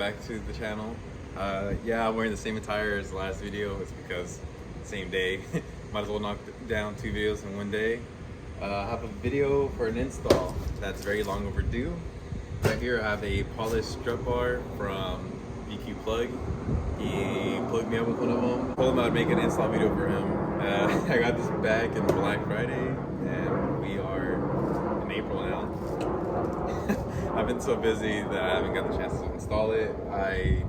back to the channel. Yeah, I'm wearing the same attire as the last video. It's because same day. Might as well knock down 2 videos in one day. I have a video for an install that's very long overdue. Right here I have a polished strut bar from BQ Plug. He plugged me up with one of them. Told him I'd make an install video for him. I got this back in Black Friday and we are in April now. I've been so busy that I haven't got the chance to install it. I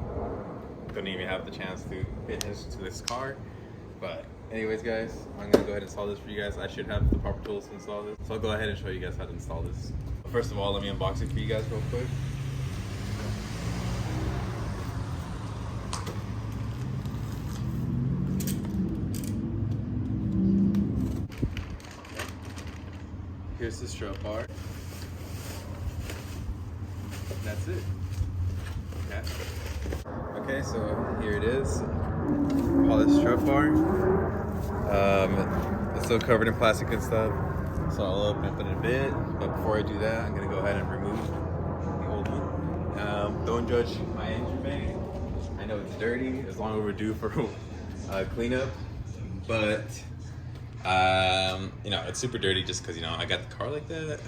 don't even have the chance to finish to this car. But anyways guys, I'm gonna go ahead and install this for you guys. I should have the proper tools to install this. So I'll go ahead and show you guys how to install this. First of all, let me unbox it for you guys real quick. Here's the strut bar. That's it. Okay, so here it is. Polished strut bar. It's still covered in plastic and stuff, so I'll open it in a bit. But before I do that, I'm gonna go ahead and remove the old one. Don't judge my engine bay. I know it's dirty. It's long overdue for cleanup, but you know, it's super dirty just because, you know, I got the car like that.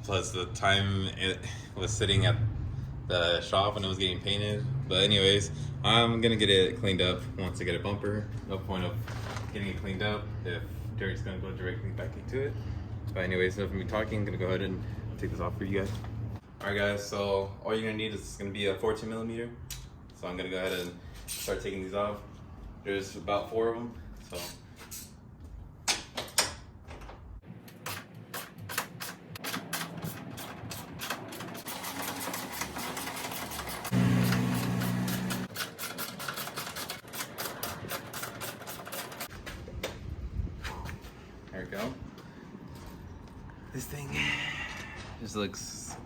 Plus the time it was sitting at the shop when it was getting painted. But anyways, I'm gonna get it cleaned up once I get a bumper. No point of getting it cleaned up if dirt's gonna go directly back into it. But anyways, enough of me talking. I'm gonna go ahead and take this off for you guys. All right guys, so all you're gonna need is gonna be a 14mm. So I'm gonna go ahead and start taking these off. There's about 4 of them, so. There we go. This thing just looks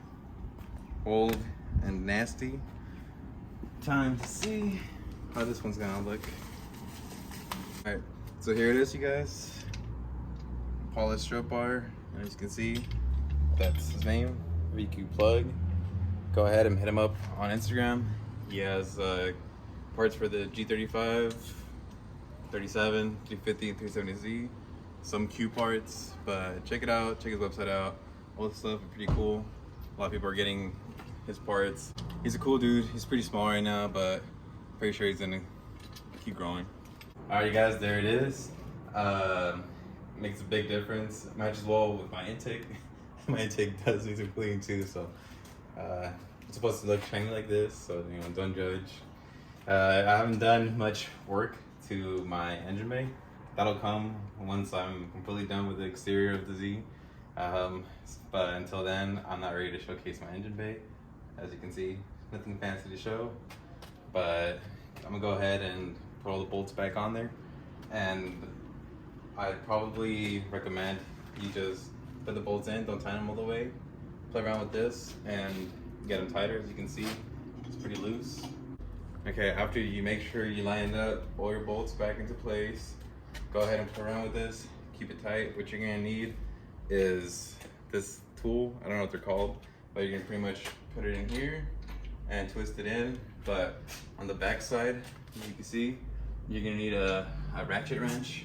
old and nasty. Time to see how this one's gonna look. All right, so here it is, you guys. Polished strut bar. As you can see, that's his name, BQ Plug. Go ahead and hit him up on Instagram. He has parts for the G35, 37, 350, and 370Z. Some Q parts, but check it out, check his website out. All this stuff is pretty cool. A lot of people are getting his parts. He's a cool dude. He's pretty small right now, but pretty sure he's gonna keep growing. All right, you guys, there it is. Makes a big difference. Matches well with my intake. My intake does need some cleaning too, so it's supposed to look shiny like this, so you know, don't judge. I haven't done much work to my engine bay. That'll come once I'm completely done with the exterior of the Z. But until then, I'm not ready to showcase my engine bay. As you can see, nothing fancy to show. But I'm gonna go ahead and put all the bolts back on there. And I'd probably recommend you just put the bolts in, don't tighten them all the way. Play around with this and get them tighter. As you can see, it's pretty loose. Okay, after you make sure you line up all your bolts back into place, go ahead and play around with this, keep it tight. What you're gonna need is this tool. I don't know what they're called, but you're gonna pretty much put it in here and twist it in. But on the back side, as you can see, you're gonna need a ratchet wrench.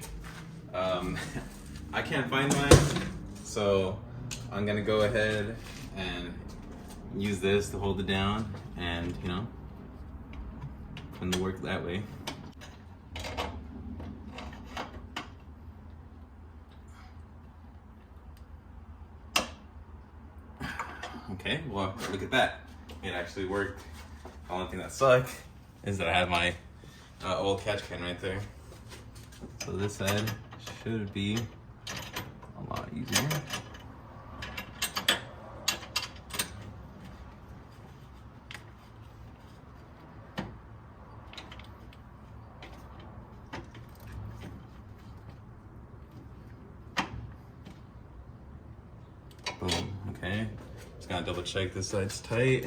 I can't find mine, so I'm gonna go ahead and use this to hold it down and, you know, and work that way. Okay, well, look at that. It actually worked. The only thing that sucked is that I have my old catch can right there. So this side should be a lot easier. Boom, okay. Just gotta double check this side's tight.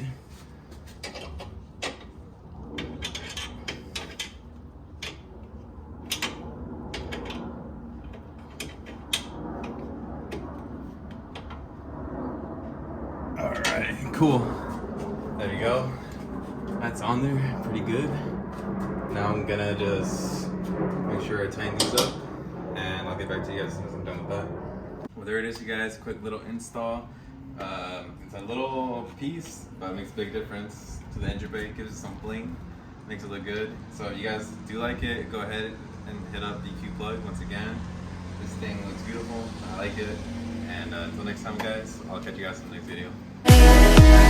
All right, cool. There you go. that's on there pretty good. Now I'm gonna just make sure I tighten these up, and I'll get back to you guys as soon as I'm done with that. Well, there it is, you guys. Quick little install. It's a little piece, but it makes a big difference to the engine bay. It gives it some bling, makes it look good. So if you guys do like it, go ahead and hit up the Q plug once again. This thing looks beautiful. I like it. And until next time, guys, I'll catch you guys in the next video.